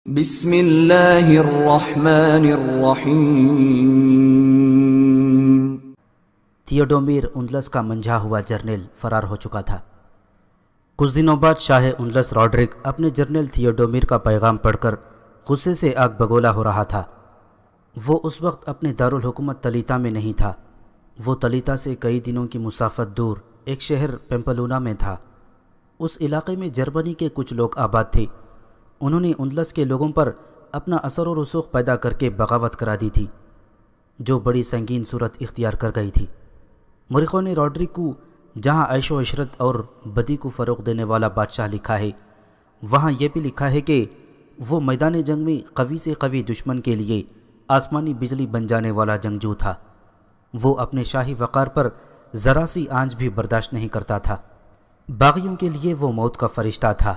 بسم اللہ الرحمن الرحیم۔ تھیوڈومیر اندلس کا منجھا ہوا جرنیل فرار ہو چکا تھا۔ کچھ دنوں بعد شاہ اندلس روڈرک اپنے جرنیل تھیوڈومیر کا پیغام پڑھ کر غصے سے آگ بگولا ہو رہا تھا۔ وہ اس وقت اپنے دارالحکومت تلیتا میں نہیں تھا۔ وہ تلیتا سے کئی دنوں کی مسافت دور ایک شہر پیمپلونا میں تھا۔ اس علاقے میں جرمنی کے کچھ لوگ آباد تھے۔ انہوں نے اندلس کے لوگوں پر اپنا اثر و رسوخ پیدا کر کے بغاوت کرا دی تھی، جو بڑی سنگین صورت اختیار کر گئی تھی۔ مورخوں نے روڈرک کو جہاں عیش و عشرت اور بدی کو فروغ دینے والا بادشاہ لکھا ہے، وہاں یہ بھی لکھا ہے کہ وہ میدان جنگ میں قوی سے قوی دشمن کے لیے آسمانی بجلی بن جانے والا جنگجو تھا۔ وہ اپنے شاہی وقار پر ذرا سی آنچ بھی برداشت نہیں کرتا تھا۔ باغیوں کے لیے وہ موت کا فرشتہ تھا۔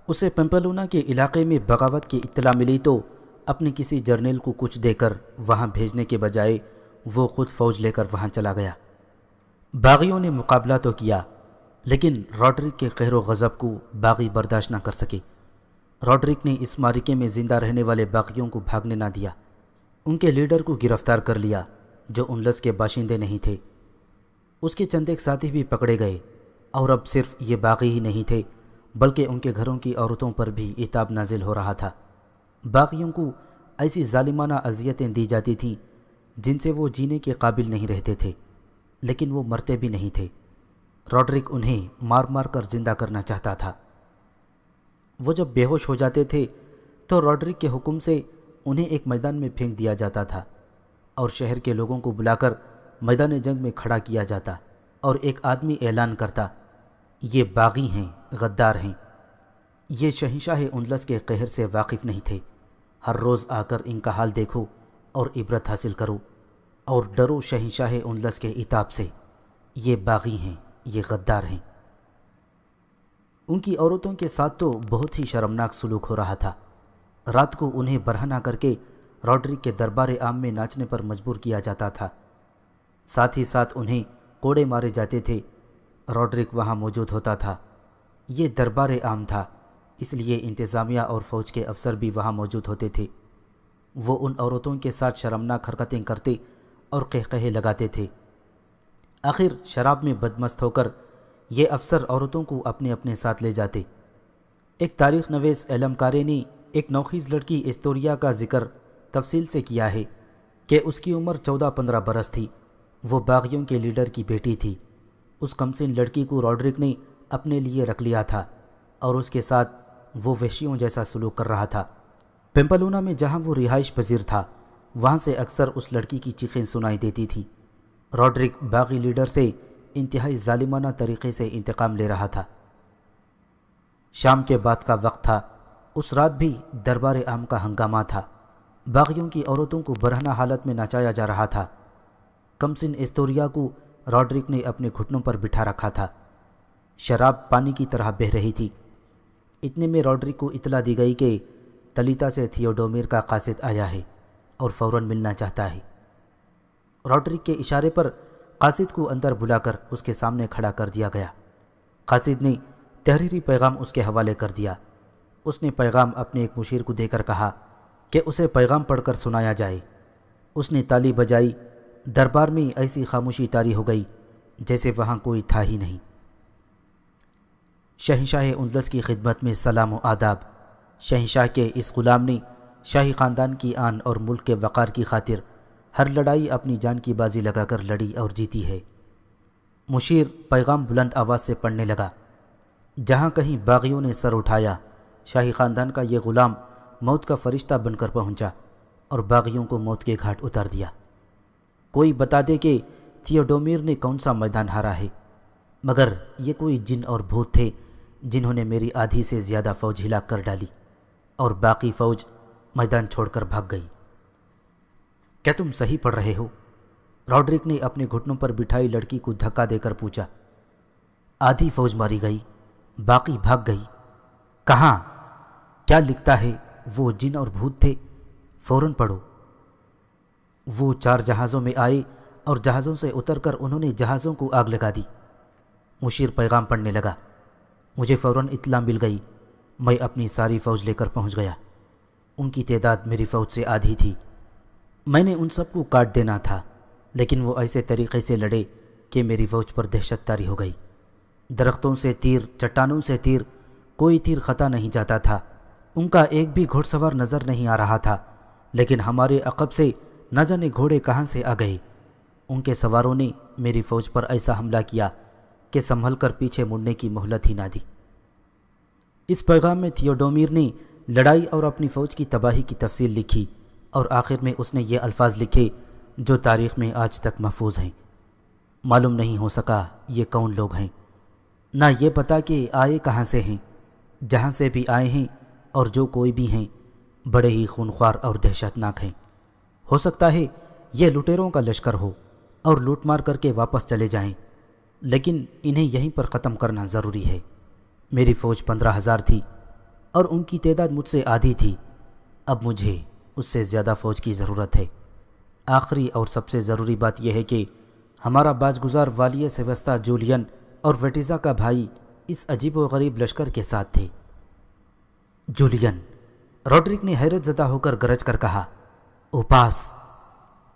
اسے پیمپلونا کے علاقے میں بغاوت کی اطلاع ملی تو اپنے کسی جرنیل کو کچھ دے کر وہاں بھیجنے کے بجائے وہ خود فوج لے کر وہاں چلا گیا۔ باغیوں نے مقابلہ تو کیا، لیکن روڈرک کے قہر و غضب کو باغی برداشت نہ کر سکے۔ روڈرک نے اس معرکے میں زندہ رہنے والے باغیوں کو بھاگنے نہ دیا۔ ان کے لیڈر کو گرفتار کر لیا، جو اندلس کے باشندے نہیں تھے۔ اس کے چند ایک ساتھی بھی پکڑے گئے، اور اب صرف یہ باغی ہی نہیں تھے بلکہ ان کے گھروں کی عورتوں پر بھی عتاب نازل ہو رہا تھا۔ باغیوں کو ایسی ظالمانہ اذیتیں دی جاتی تھیں جن سے وہ جینے کے قابل نہیں رہتے تھے، لیکن وہ مرتے بھی نہیں تھے۔ روڈرک انہیں مار مار کر زندہ کرنا چاہتا تھا۔ وہ جب بے ہوش ہو جاتے تھے تو روڈرک کے حکم سے انہیں ایک میدان میں پھینک دیا جاتا تھا، اور شہر کے لوگوں کو بلا کر میدان جنگ میں کھڑا کیا جاتا اور ایک آدمی اعلان کرتا، یہ باغی ہیں، غدار ہیں۔ یہ شہنشاہ اندلس کے قہر سے واقف نہیں تھے۔ ہر روز آ کر ان کا حال دیکھو اور عبرت حاصل کرو، اور ڈرو شہنشاہ اندلس کے عتاب سے۔ یہ باغی ہیں، یہ غدار ہیں۔ ان کی عورتوں کے ساتھ تو بہت ہی شرمناک سلوک ہو رہا تھا۔ رات کو انہیں برہنہ کر کے روڈرک کے دربار عام میں ناچنے پر مجبور کیا جاتا تھا۔ ساتھ ہی ساتھ انہیں کوڑے مارے جاتے تھے۔ روڈرک وہاں موجود ہوتا تھا۔ یہ دربار عام تھا، اس لیے انتظامیہ اور فوج کے افسر بھی وہاں موجود ہوتے تھے۔ وہ ان عورتوں کے ساتھ شرمناک حرکتیں کرتے اور قہقہے لگاتے تھے۔ آخر شراب میں بدمست ہو کر یہ افسر عورتوں کو اپنے اپنے ساتھ لے جاتے۔ ایک تاریخ نویس علمکارے نے ایک نوخیز لڑکی استوریا کا ذکر تفصیل سے کیا ہے کہ اس کی عمر 14-15 برس تھی۔ وہ باغیوں کے لیڈر کی بیٹی تھی۔ اس کمسن لڑکی کو روڈرک نے اپنے لیے رکھ لیا تھا اور اس کے ساتھ وہ وحشیوں جیسا سلوک کر رہا تھا۔ پیمپلونا میں جہاں وہ رہائش پذیر تھا، وہاں سے اکثر اس لڑکی کی چیخیں سنائی دیتی تھیں۔ روڈرک باغی لیڈر سے انتہائی ظالمانہ طریقے سے انتقام لے رہا تھا۔ شام کے بعد کا وقت تھا۔ اس رات بھی دربار عام کا ہنگامہ تھا۔ باغیوں کی عورتوں کو برہنہ حالت میں نچایا جا رہا تھا۔ کمسن استوریا کو روڈرک نے اپنے گھٹنوں پر بٹھا رکھا تھا۔ شراب پانی کی طرح بہہ رہی تھی۔ اتنے میں روڈرک کو اطلاع دی گئی کہ تلیتا سے تھیوڈومیر کا قاصد آیا ہے اور فوراً ملنا چاہتا ہے۔ روڈرک کے اشارے پر قاصد کو اندر بلا کر اس کے سامنے کھڑا کر دیا گیا۔ قاصد نے تحریری پیغام اس کے حوالے کر دیا۔ اس نے پیغام اپنے ایک مشیر کو دے کر کہا کہ اسے پیغام پڑھ کر سنایا جائے۔ اس نے تالی بجائی۔ دربار میں ایسی خاموشی طاری ہو گئی جیسے وہاں کوئی تھا ہی نہیں۔ شہنشاہ اندلس کی خدمت میں سلام و آداب۔ شہنشاہ کے اس غلام نے شاہی خاندان کی آن اور ملک کے وقار کی خاطر ہر لڑائی اپنی جان کی بازی لگا کر لڑی اور جیتی ہے۔ مشیر پیغام بلند آواز سے پڑھنے لگا۔ جہاں کہیں باغیوں نے سر اٹھایا، شاہی خاندان کا یہ غلام موت کا فرشتہ بن کر پہنچا اور باغیوں کو موت کے گھاٹ اتار دیا۔ کوئی بتا دے کہ تھیوڈومیر نے کون سا میدان ہارا ہے، مگر یہ کوئی جن اور بھوت تھے جنہوں نے میری آدھی سے زیادہ فوج ہلاک کر ڈالی اور باقی فوج میدان چھوڑ کر بھاگ گئی۔ کیا تم صحیح پڑھ رہے ہو؟ روڈرک نے اپنے گھٹنوں پر بٹھائی لڑکی کو دھکا دے کر پوچھا۔ آدھی فوج ماری گئی، باقی بھاگ گئی؟ کہاں؟ کیا لکھتا ہے وہ جن اور بھوت تھے؟ فوراً پڑھو۔ وہ 4 جہازوں میں آئے اور جہازوں سے اتر کر انہوں نے جہازوں کو آگ لگا دی۔ مشیر پیغام پڑھنے لگا۔ مجھے فوراً اطلاع مل گئی۔ میں اپنی ساری فوج لے کر پہنچ گیا۔ ان کی تعداد میری فوج سے آدھی تھی۔ میں نے ان سب کو کاٹ دینا تھا، لیکن وہ ایسے طریقے سے لڑے کہ میری فوج پر دہشت طاری ہو گئی۔ درختوں سے تیر، چٹانوں سے تیر، کوئی تیر خطا نہیں جاتا تھا۔ ان کا ایک بھی گھوڑ سوار نظر نہیں آ رہا تھا، لیکن ہمارے عقب سے نہ جانے گھوڑے کہاں سے آ گئے۔ ان کے سواروں نے میری فوج پر ایسا حملہ کیا کہ سنبھل کر پیچھے مڑنے کی مہلت ہی نہ دی۔ اس پیغام میں تھیوڈومیر نے لڑائی اور اپنی فوج کی تباہی کی تفصیل لکھی، اور آخر میں اس نے یہ الفاظ لکھے جو تاریخ میں آج تک محفوظ ہیں۔ معلوم نہیں ہو سکا یہ کون لوگ ہیں، نہ یہ پتا کہ آئے کہاں سے ہیں۔ جہاں سے بھی آئے ہیں اور جو کوئی بھی ہیں، بڑے ہی خونخوار اور دہشت ناک ہیں۔ ہو سکتا ہے یہ لٹیروں کا لشکر ہو اور لوٹ مار کر کے واپس چلے جائیں، لیکن انہیں یہیں پر ختم کرنا ضروری ہے۔ میری فوج 15,000 تھی اور ان کی تعداد مجھ سے آدھی تھی۔ اب مجھے اس سے زیادہ فوج کی ضرورت ہے۔ آخری اور سب سے ضروری بات یہ ہے کہ ہمارا باج گزار والی سیوستا جولین اور ویٹیزا کا بھائی اس عجیب و غریب لشکر کے ساتھ تھے۔ جولین، روڈرک نے حیرت زدہ ہو کر گرج کر کہا، اوپاس،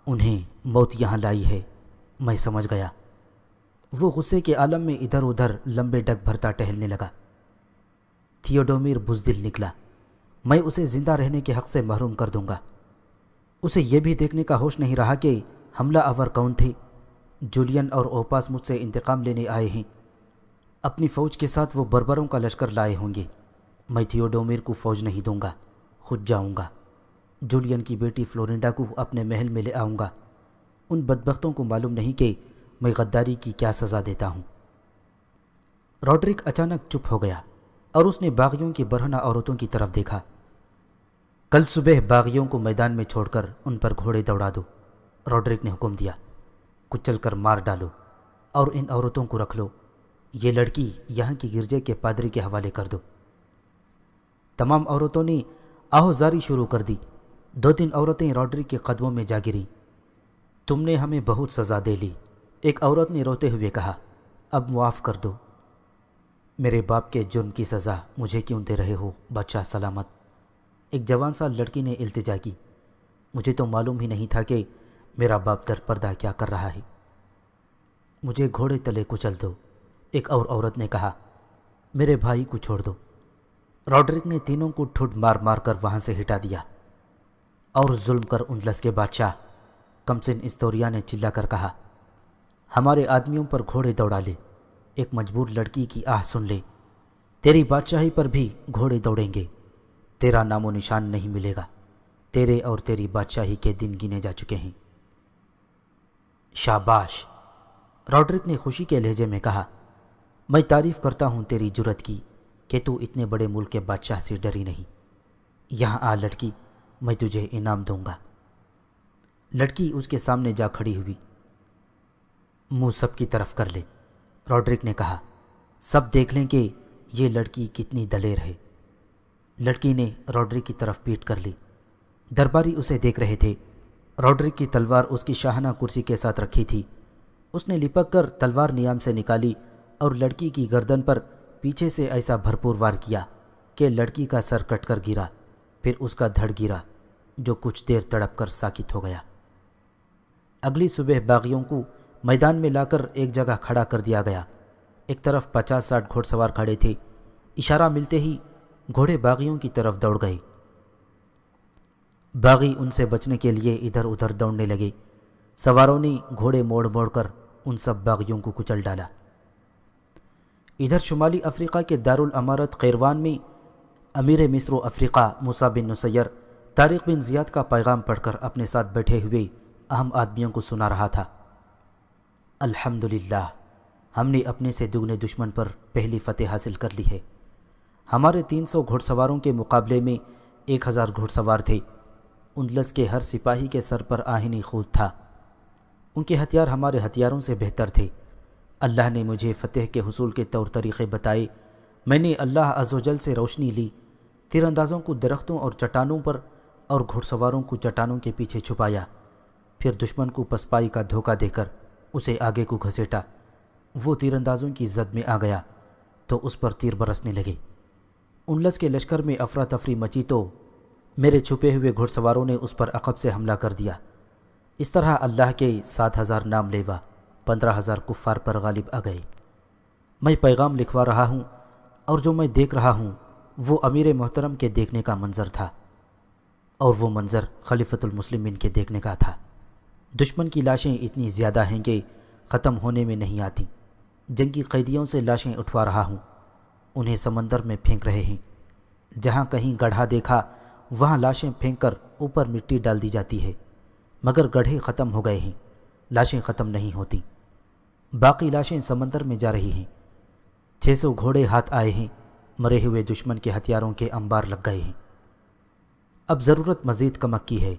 انہیں موت یہاں لائی ہے، میں سمجھ گیا۔ وہ غصے کے عالم میں ادھر ادھر لمبے ڈگ بھرتا ٹہلنے لگا۔ تھیوڈومیر بزدل نکلا، میں اسے زندہ رہنے کے حق سے محروم کر دوں گا۔ اسے یہ بھی دیکھنے کا ہوش نہیں رہا کہ حملہ آور کون تھے۔ جولین اور اوپاس مجھ سے انتقام لینے آئے ہیں۔ اپنی فوج کے ساتھ وہ بربروں کا لشکر لائے ہوں گے۔ میں تھیوڈومیر کو فوج نہیں دوں گا، خود جاؤں گا۔ جولین کی بیٹی فلورینڈا کو اپنے محل میں لے آؤں گا۔ ان بدبختوں کو معلوم نہیں کہ میں غداری کی کیا سزا دیتا ہوں۔ روڈرک اچانک چپ ہو گیا اور اس نے باغیوں کی برہنہ عورتوں کی طرف دیکھا۔ کل صبح باغیوں کو میدان میں چھوڑ کر ان پر گھوڑے دوڑا دو، روڈرک نے حکم دیا۔ کچل کر مار ڈالو اور ان عورتوں کو رکھ لو۔ یہ لڑکی یہاں کی گرجے کے پادری کے حوالے کر دو۔ تمام عورتوں نے آہوزاری شروع کر دی۔ 2-3 عورتیں روڈرک کے قدموں میں جا گریں۔ تم نے ہمیں بہت سزا دے لی، ایک عورت نے روتے ہوئے کہا، اب معاف کر دو۔ میرے باپ کے جرم کی سزا مجھے کیوں دے رہے ہو بادشاہ سلامت؟ ایک جوان سا لڑکی نے التجا کی۔ مجھے تو معلوم ہی نہیں تھا کہ میرا باپ در پردہ کیا کر رہا ہے۔ مجھے گھوڑے تلے کچل دو، ایک اور عورت نے کہا۔ میرے بھائی کو چھوڑ دو۔ روڈرک نے تینوں کو ٹھڈ مار مار کر وہاں سے ہٹا دیا۔ اور ظلم کر انلس کے بادشاہ، کمسن استوریا نے چلا کر کہا، ہمارے آدمیوں پر گھوڑے دوڑا لے، ایک مجبور لڑکی کی آہ سن لے۔ تیری بادشاہی پر بھی گھوڑے دوڑیں گے، تیرا نام و نشان نہیں ملے گا، تیرے اور تیری بادشاہی کے دن گنے جا چکے ہیں۔ شاباش، روڈرک نے خوشی کے لہجے میں کہا، میں تعریف کرتا ہوں تیری جرت کی کہ تو اتنے بڑے ملک کے بادشاہ سے ڈری نہیں۔ یہاں آ لڑکی، میں تجھے انعام دوں گا۔ لڑکی اس کے سامنے جا کھڑی ہوئی۔ منہ سب کی طرف کر لے، روڈرک نے کہا، سب دیکھ لیں کہ یہ لڑکی کتنی دلیر ہے۔ لڑکی نے روڈرک کی طرف پیٹ کر لی۔ درباری اسے دیکھ رہے تھے۔ روڈرک کی تلوار اس کی شاہانہ کرسی کے ساتھ رکھی تھی۔ اس نے لپک کر تلوار نیام سے نکالی اور لڑکی کی گردن پر پیچھے سے ایسا بھرپور وار کیا کہ لڑکی کا سر کٹ کر گرا، پھر اس کا دھڑ گرا جو کچھ دیر تڑپ کر ساکت ہو گیا۔ اگلی صبح باغیوں کو میدان میں لا کر ایک جگہ کھڑا کر دیا گیا۔ ایک طرف 50-60 گھوڑ سوار کھڑے تھے۔ اشارہ ملتے ہی گھوڑے باغیوں کی طرف دوڑ گئے۔ باغی ان سے بچنے کے لیے ادھر ادھر دوڑنے لگے۔ سواروں نے گھوڑے موڑ موڑ کر ان سب باغیوں کو کچل ڈالا۔ ادھر شمالی افریقہ کے دارالامارت قیروان میں امیر مصر و افریقہ موسیٰ بن نصیر طارق بن زیاد کا پیغام پڑھ کر اپنے ساتھ بیٹھے ہوئے اہم آدمیوں کو سنا رہا تھا۔ الحمدللہ، ہم نے اپنے سے دگنے دشمن پر پہلی فتح حاصل کر لی ہے۔ ہمارے 300 گھوڑ سواروں کے مقابلے میں 1000 گھوڑ سوار تھے۔ انلس کے ہر سپاہی کے سر پر آہنی خود تھا۔ ان کے ہتھیار ہمارے ہتھیاروں سے بہتر تھے۔ اللہ نے مجھے فتح کے حصول کے طور طریقے بتائے۔ میں نے اللہ عز و جل سے روشنی لی۔ تیر اندازوں کو درختوں اور چٹانوں پر اور گھوڑ سواروں کو چٹانوں کے پیچھے چھپایا، پھر دشمن کو پسپائی کا دھوکہ دے کر اسے آگے کو گھسیٹا۔ وہ تیر اندازوں کی زد میں آ گیا تو اس پر تیر برسنے لگے۔ انلس کے لشکر میں افراتفری مچی تو میرے چھپے ہوئے گھڑ سواروں نے اس پر عقب سے حملہ کر دیا۔ اس طرح اللہ کے 7,000 نام لیوا 15,000 کفار پر غالب آ گئے۔ میں پیغام لکھوا رہا ہوں اور جو میں دیکھ رہا ہوں وہ امیر محترم کے دیکھنے کا منظر تھا، اور وہ منظر خلیفۃ المسلمین کے دیکھنے کا تھا۔ دشمن کی لاشیں اتنی زیادہ ہیں کہ ختم ہونے میں نہیں آتی۔ جنگی قیدیوں سے لاشیں اٹھوا رہا ہوں، انہیں سمندر میں پھینک رہے ہیں۔ جہاں کہیں گڑھا دیکھا وہاں لاشیں پھینک کر اوپر مٹی ڈال دی جاتی ہے، مگر گڑھے ختم ہو گئے ہیں، لاشیں ختم نہیں ہوتی۔ باقی لاشیں سمندر میں جا رہی ہیں۔ 600 گھوڑے ہاتھ آئے ہیں، مرے ہوئے دشمن کے ہتھیاروں کے انبار لگ گئے ہیں۔ اب ضرورت مزید کمک کی ہے۔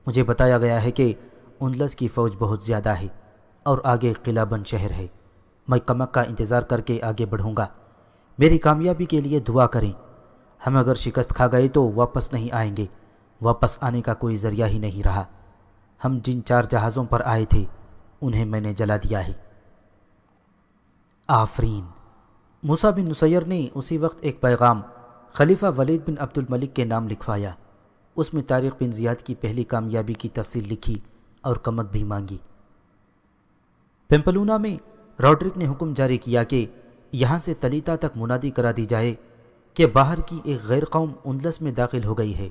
مجھے بتایا گیا ہے کہ اندلس کی فوج بہت زیادہ ہے اور آگے قلعہ بند شہر ہے۔ میں کمک کا انتظار کر کے آگے بڑھوں گا۔ میری کامیابی کے لیے دعا کریں۔ ہم اگر شکست کھا گئے تو واپس نہیں آئیں گے، واپس آنے کا کوئی ذریعہ ہی نہیں رہا۔ ہم جن 4 جہازوں پر آئے تھے انہیں میں نے جلا دیا ہے۔ آفرین۔ موسیٰ بن نصیر نے اسی وقت ایک پیغام خلیفہ ولید بن عبد الملک کے نام لکھوایا۔ اس میں طارق بن زیاد کی پہلی کامیابی کی تفصیل لکھی اور کمک بھی مانگی۔ پمپلونا میں روڈرک نے حکم جاری کیا کہ یہاں سے تلیتا تک منادی کرا دی جائے کہ باہر کی ایک غیر قوم اندلس میں داخل ہو گئی ہے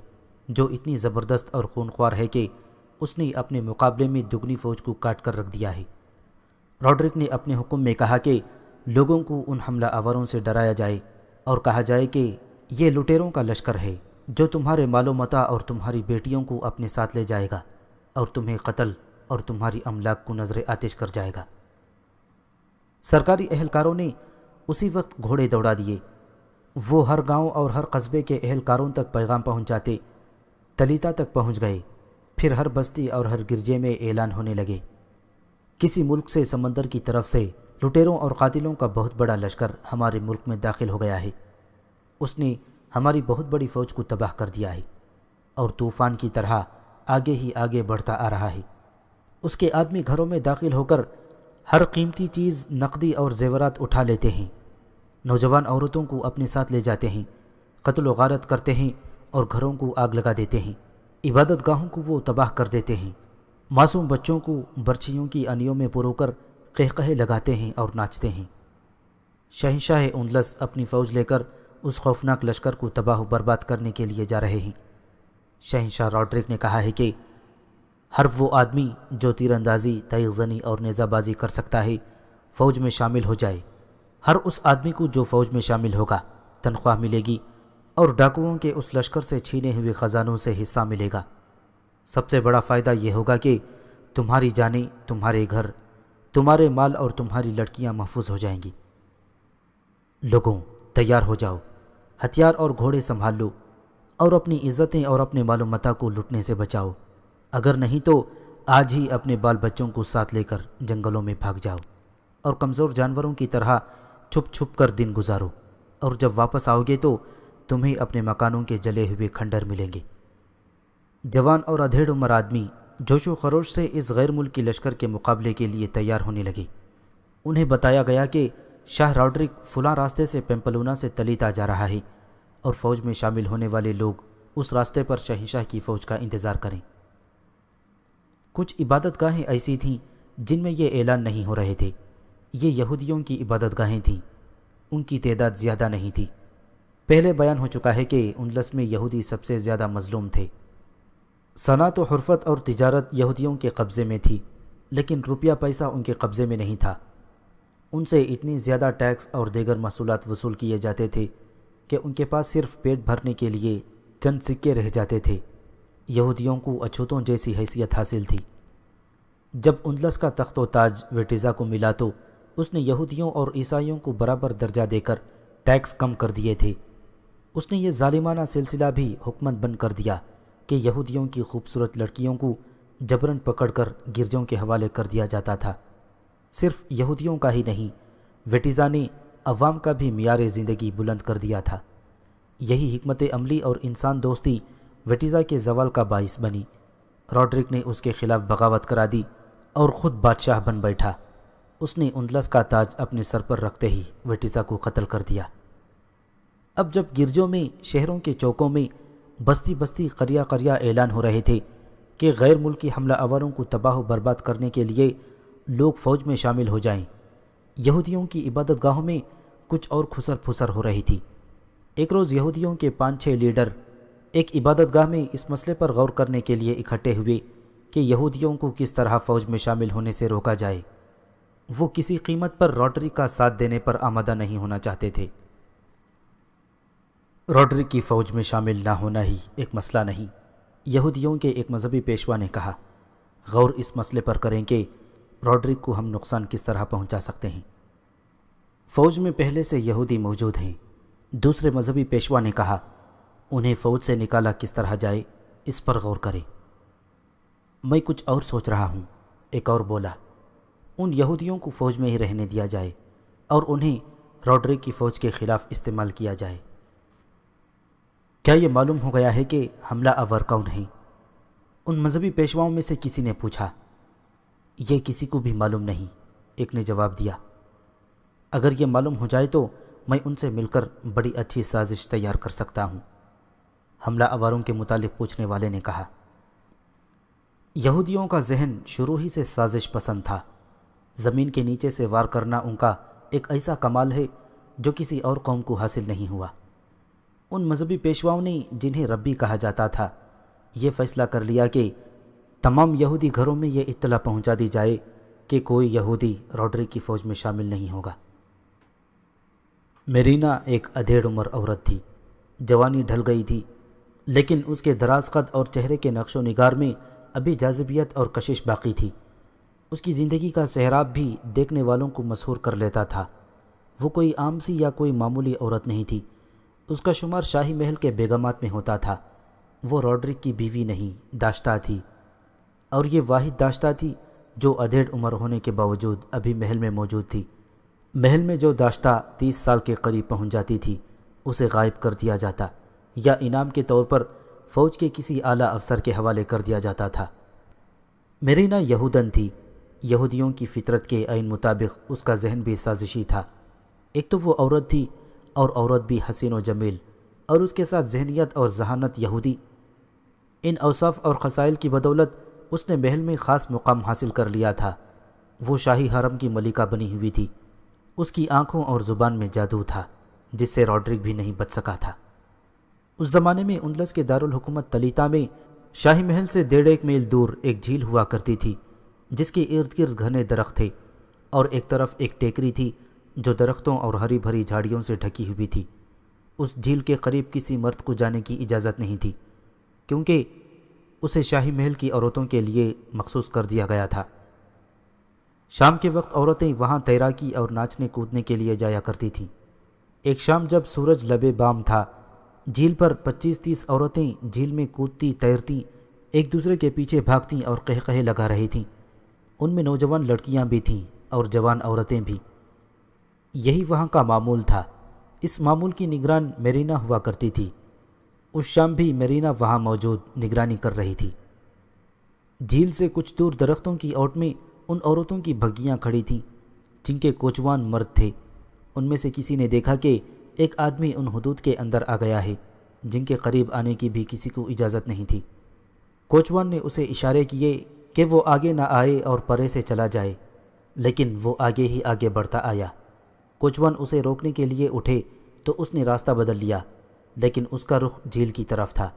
جو اتنی زبردست اور خونخوار ہے کہ اس نے اپنے مقابلے میں دگنی فوج کو کاٹ کر رکھ دیا ہے۔ روڈرک نے اپنے حکم میں کہا کہ لوگوں کو ان حملہ آوروں سے ڈرایا جائے اور کہا جائے کہ یہ لٹیروں کا لشکر ہے جو تمہارے مال و متاع اور تمہاری بیٹیوں کو اپنے ساتھ لے جائے گا اور تمہیں قتل اور تمہاری املاک کو نظر آتش کر جائے گا۔ سرکاری اہلکاروں نے اسی وقت گھوڑے دوڑا دیے۔ وہ ہر گاؤں اور ہر قصبے کے اہلکاروں تک پیغام پہنچاتے، تلیتا تک پہنچ گئے۔ پھر ہر بستی اور ہر گرجے میں اعلان ہونے لگے، کسی ملک سے سمندر کی طرف سے لٹیروں اور قاتلوں کا بہت بڑا لشکر ہمارے ملک میں داخل ہو گیا ہے۔ اس نے ہماری بہت بڑی فوج کو تباہ کر دیا ہے اور طوفان کی طرح آگے ہی آگے بڑھتا آ رہا ہے۔ اس کے آدمی گھروں میں داخل ہو کر ہر قیمتی چیز، نقدی اور زیورات اٹھا لیتے ہیں۔ نوجوان عورتوں کو اپنے ساتھ لے جاتے ہیں، قتل و غارت کرتے ہیں اور گھروں کو آگ لگا دیتے ہیں۔ عبادت گاہوں کو وہ تباہ کر دیتے ہیں۔ معصوم بچوں کو برچھیوں کی انیوں میں پرو کر قہقہے لگاتے ہیں اور ناچتے ہیں۔ شہنشاہ اندلس اپنی فوج لے کر اس خوفناک لشکر کو تباہ و برباد کرنے کے لیے جا رہے ہیں۔ شہنشاہ روڈرک نے کہا ہے کہ ہر وہ آدمی جو تیر اندازی، تیغ زنی اور نیزہ بازی کر سکتا ہے فوج میں شامل ہو جائے۔ ہر اس آدمی کو جو فوج میں شامل ہوگا تنخواہ ملے گی اور ڈاکوؤں کے اس لشکر سے چھینے ہوئے خزانوں سے حصہ ملے گا۔ سب سے بڑا فائدہ یہ ہوگا کہ تمہاری جانیں، تمہارے گھر، تمہارے مال اور تمہاری لڑکیاں محفوظ ہو جائیں گی۔ لوگوں، تیار ہو جاؤ، ہتھیار اور گھوڑے سنبھال لو اور اپنی عزتیں اور اپنے مال و متاع کو لٹنے سے بچاؤ۔ اگر نہیں تو آج ہی اپنے بال بچوں کو ساتھ لے کر جنگلوں میں بھاگ جاؤ اور کمزور جانوروں کی طرح چھپ چھپ کر دن گزارو، اور جب واپس آؤ گے تو تمہیں اپنے مکانوں کے جلے ہوئے کھنڈر ملیں گے۔ جوان اور ادھیڑ عمر آدمی جوش و خروش سے اس غیر ملکی لشکر کے مقابلے کے لیے تیار ہونے لگے۔ انہیں بتایا گیا کہ شاہ روڈرک فلاں راستے سے پمپلونا سے تلیتا جا رہا ہے اور فوج میں شامل ہونے والے لوگ اس راستے پر شہنشاہ کی فوج کا انتظار کریں۔ کچھ عبادت گاہیں ایسی تھیں جن میں یہ اعلان نہیں ہو رہے تھے۔ یہ یہودیوں کی عبادت گاہیں تھیں، ان کی تعداد زیادہ نہیں تھی۔ پہلے بیان ہو چکا ہے کہ اندلس میں یہودی سب سے زیادہ مظلوم تھے۔ صنعت و حرفت اور تجارت یہودیوں کے قبضے میں تھی، لیکن روپیہ پیسہ ان کے قبضے میں نہیں تھا۔ ان سے اتنی زیادہ ٹیکس اور دیگر محصولات وصول کیے جاتے تھے کہ ان کے پاس صرف پیٹ بھرنے کے لیے چند سکے رہ جاتے تھے۔ یہودیوں کو اچھوتوں جیسی حیثیت حاصل تھی۔ جب اندلس کا تخت و تاج ویٹیزا کو ملا تو اس نے یہودیوں اور عیسائیوں کو برابر درجہ دے کر ٹیکس کم کر دیے تھے۔ اس نے یہ ظالمانہ سلسلہ بھی حکمت بند کر دیا کہ یہودیوں کی خوبصورت لڑکیوں کو جبراً پکڑ کر گرجوں کے حوالے کر دیا جاتا تھا۔ صرف یہودیوں کا ہی نہیں، ویٹیزا نے عوام کا بھی معیار زندگی بلند کر دیا تھا۔ یہی حکمت عملی اور انسان دوستی ویٹیزا کے زوال کا باعث بنی۔ روڈرک نے اس کے خلاف بغاوت کرا دی اور خود بادشاہ بن بیٹھا۔ اس نے اندلس کا تاج اپنے سر پر رکھتے ہی ویٹیزا کو قتل کر دیا۔ اب جب گرجوں میں، شہروں کے چوکوں میں بستی بستی قریہ قریہ اعلان ہو رہے تھے کہ غیر ملکی حملہ آوروں کو تباہ و برباد کرنے کے لیے لوگ فوج میں شامل ہو جائیں۔ یہودیوں کی عبادت گاہوں میں کچھ اور کھسر پھسر ہو رہی تھی۔ ایک روز یہودیوں کے 5-6 لیڈر ایک عبادت گاہ میں اس مسئلے پر غور کرنے کے لیے اکٹھے ہوئے کہ یہودیوں کو کس طرح فوج میں شامل ہونے سے روکا جائے۔ وہ کسی قیمت پر روڈرک کا ساتھ دینے پر آمادہ نہیں ہونا چاہتے تھے۔ روڈرک کی فوج میں شامل نہ ہونا ہی ایک مسئلہ نہیں، یہودیوں کے ایک مذہبی پیشوا نے کہا۔ غور اس مسئلے پر کریں کہ روڈرک کو ہم نقصان کس طرح پہنچا سکتے ہیں۔ فوج میں پہلے سے یہودی موجود ہیں، دوسرے مذہبی پیشوا نے کہا۔ انہیں فوج سے نکالا کس طرح جائے، اس پر غور کریں۔ میں کچھ اور سوچ رہا ہوں، ایک اور بولا۔ ان یہودیوں کو فوج میں ہی رہنے دیا جائے اور انہیں روڈرک کی فوج کے خلاف استعمال کیا جائے۔ کیا یہ معلوم ہو گیا ہے کہ حملہ آور کون ہیں؟ ان مذہبی پیشواؤں میں سے کسی نے پوچھا۔ یہ کسی کو بھی معلوم نہیں، ایک نے جواب دیا۔ اگر یہ معلوم ہو جائے تو میں ان سے مل کر بڑی اچھی سازش تیار کر سکتا ہوں، حملہ آوروں کے متعلق پوچھنے والے نے کہا۔ یہودیوں کا ذہن شروع ہی سے سازش پسند تھا۔ زمین کے نیچے سے وار کرنا ان کا ایک ایسا کمال ہے جو کسی اور قوم کو حاصل نہیں ہوا۔ ان مذہبی پیشواؤں نے، جنہیں ربی کہا جاتا تھا، یہ فیصلہ کر لیا کہ تمام یہودی گھروں میں یہ اطلاع پہنچا دی جائے کہ کوئی یہودی روڈرک کی فوج میں شامل نہیں ہوگا۔ میرینا ایک ادھیڑ عمر عورت تھی، جوانی ڈھل گئی تھی، لیکن اس کے دراز قد اور چہرے کے نقش و نگار میں ابھی جاذبیت اور کشش باقی تھی۔ اس کی زندگی کا سحراب بھی دیکھنے والوں کو مسحور کر لیتا تھا۔ وہ کوئی عام سی یا کوئی معمولی عورت نہیں تھی، اس کا شمار شاہی محل کے بیگمات میں ہوتا تھا۔ وہ روڈرک کی بیوی نہیں، داشتہ تھی، اور یہ واحد داشتہ تھی جو ادھیڑ عمر ہونے کے باوجود ابھی محل میں موجود تھی۔ محل میں جو داشتہ 30 سال کے قریب پہنچ جاتی تھی، اسے غائب کر دیا جاتا یا انعام کے طور پر فوج کے کسی اعلیٰ افسر کے حوالے کر دیا جاتا تھا۔ میرینا یہودن تھی، یہودیوں کی فطرت کے عین مطابق اس کا ذہن بھی سازشی تھا۔ ایک تو وہ عورت تھی، اور عورت بھی حسین و جمیل، اور اس کے ساتھ ذہنیت اور ذہانت یہودی۔ ان اوصاف اور خصائل کی بدولت اس نے محل میں خاص مقام حاصل کر لیا تھا۔ وہ شاہی حرم کی ملکہ بنی ہوئی تھی۔ اس کی آنکھوں اور زبان میں جادو تھا جس سے روڈرک بھی نہیں بچ سکا تھا۔ اس زمانے میں اندلس کے دارالحکومت تلیتا میں شاہی محل سے 1.5 میل دور ایک جھیل ہوا کرتی تھی جس کے ارد گرد گھنے درخت تھے، اور ایک طرف ایک ٹیکری تھی جو درختوں اور ہری بھری جھاڑیوں سے ڈھکی ہوئی تھی۔ اس جھیل کے قریب کسی مرد کو جانے کی اجازت نہیں تھی کیونکہ اسے شاہی محل کی عورتوں کے لیے مخصوص کر دیا گیا تھا۔ شام کے وقت عورتیں وہاں تیراکی اور ناچنے کودنے کے لیے جایا کرتی تھیں۔ ایک شام جب سورج لبے بام تھا، جھیل پر 25-30 عورتیں جھیل میں کودتی تیرتی، ایک دوسرے کے پیچھے بھاگتیں اور قہقہے لگا رہی تھیں۔ ان میں نوجوان لڑکیاں بھی تھیں اور جوان عورتیں بھی۔ یہی وہاں کا معمول تھا۔ اس معمول کی نگران میرینا ہوا کرتی تھی۔ اس شام بھی میرینا وہاں موجود نگرانی کر رہی تھی۔ جھیل سے کچھ دور درختوں کی اوٹ میں ان عورتوں کی بھگیاں کھڑی تھیں جن کے کوچوان مرد تھے۔ ان میں سے کسی نے دیکھا کہ ایک آدمی ان حدود کے اندر آ گیا ہے جن کے قریب آنے کی بھی کسی کو اجازت نہیں تھی۔ کوچوان نے اسے اشارے کیے کہ وہ آگے نہ آئے اور پرے سے چلا جائے، لیکن وہ آگے ہی آگے بڑھتا آیا۔ کوچوان اسے روکنے کے لیے اٹھے تو اس نے راستہ بدل لیا، لیکن اس کا رخ جھیل کی طرف تھا۔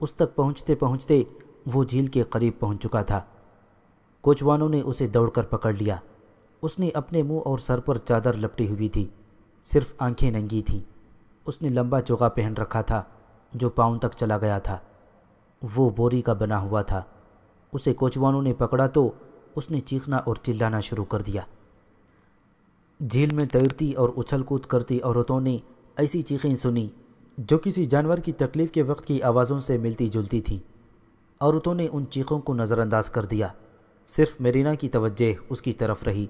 اس تک پہنچتے پہنچتے وہ جھیل کے قریب پہنچ چکا تھا۔ کوچوانوں نے اسے دوڑ کر پکڑ لیا۔ اس نے اپنے منہ اور سر پر چادر لپٹی ہوئی تھی، صرف آنکھیں ننگی تھیں۔ اس نے لمبا چوغا پہن رکھا تھا جو پاؤں تک چلا گیا تھا۔ وہ بوری کا بنا ہوا تھا۔ اسے کوچوانوں نے پکڑا تو اس نے چیخنا اور چلانا شروع کر دیا۔ جھیل میں تیرتی اور اچھل کود کرتی عورتوں نے ایسی چیخیں سنی جو کسی جانور کی تکلیف کے وقت کی آوازوں سے ملتی جلتی تھیں۔ عورتوں نے ان چیخوں کو نظر انداز کر دیا۔ صرف میرینا کی توجہ اس کی طرف رہی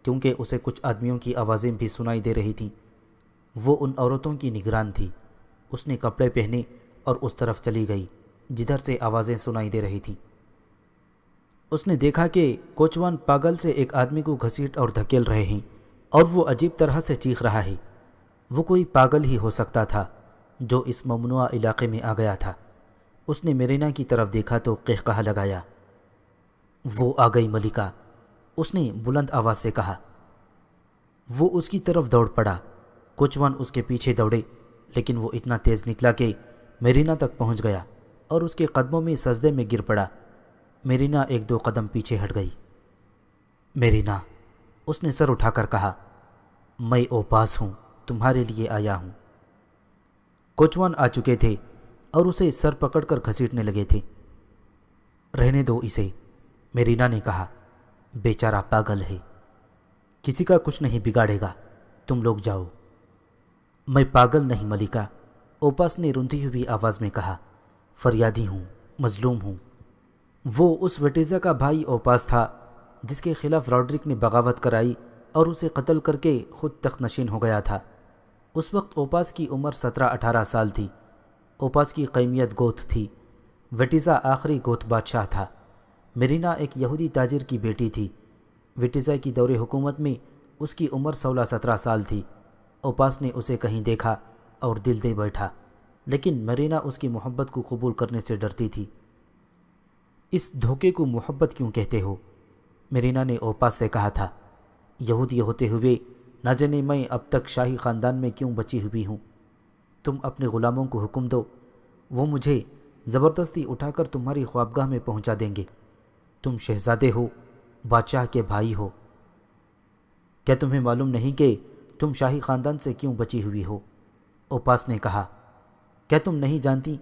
کیونکہ اسے کچھ آدمیوں کی آوازیں بھی سنائی دے رہی تھیں۔ وہ ان عورتوں کی نگران تھی۔ اس نے کپڑے پہنے اور اس طرف چلی گئی جدھر سے آوازیں سنائی دے رہی تھیں۔ اس نے دیکھا کہ کوچوان پاگل سے ایک آدمی کو گھسیٹ اور دھکیل رہے ہیں اور وہ عجیب طرح سے چیخ رہا ہے۔ وہ کوئی پاگل ہی ہو سکتا تھا جو اس ممنوعہ علاقے میں آ گیا تھا۔ اس نے میرینا کی طرف دیکھا تو قہقہا لگایا۔ وہ آ گئی ملکہ، اس نے بلند آواز سے کہا۔ وہ اس کی طرف دوڑ پڑا۔ کوچوان اس کے پیچھے دوڑے، لیکن وہ اتنا تیز نکلا کہ میرینا تک پہنچ گیا اور اس کے قدموں میں سجدے میں گر پڑا۔ میرینا ایک دو قدم پیچھے ہٹ گئی۔ میرینا، اس نے سر اٹھا کر کہا، میں اوپاس ہوں، تمہارے لیے آیا ہوں۔ کوچوان آ چکے تھے اور اسے سر پکڑ کر گھسیٹنے لگے تھے۔ رہنے دو اسے، میرینا نے کہا، بیچارہ پاگل ہے، کسی کا کچھ نہیں بگاڑے گا، تم لوگ جاؤ۔ میں پاگل نہیں ملکہ، اوپاس نے روندی ہوئی آواز میں کہا، فریادی ہوں، مظلوم ہوں۔ وہ اس وٹیزا کا بھائی اوپاس تھا جس کے خلاف راڈرک نے بغاوت کرائی اور اسے قتل کر کے خود تخت نشین ہو گیا تھا۔ اس وقت اوپاس کی عمر 17-18 سال تھی۔ اوپاس کی قومیت گوتھ تھی۔ وٹیزا آخری گوتھ بادشاہ تھا۔ میرینا ایک یہودی تاجر کی بیٹی تھی۔ وٹیزا کی دور حکومت میں اس کی عمر 16-17 سال تھی۔ اوپاس نے اسے کہیں دیکھا اور دل دے بیٹھا، لیکن میرینا اس کی محبت کو قبول کرنے سے ڈرتی تھی۔ اس دھوکے کو محبت کیوں کہتے ہو؟ میرینا نے اوپاس سے کہا تھا۔ یہودی ہوتے ہوئے نہ جانے میں اب تک شاہی خاندان میں کیوں بچی ہوئی ہوں۔ تم اپنے غلاموں کو حکم دو، وہ مجھے زبردستی اٹھا کر تمہاری خوابگاہ میں پہنچا دیں گے۔ تم شہزادے ہو، بادشاہ کے بھائی ہو۔ کیا تمہیں معلوم نہیں کہ تم شاہی خاندان سے کیوں بچی ہوئی ہو؟ اوپاس نے کہا، کیا تم نہیں جانتی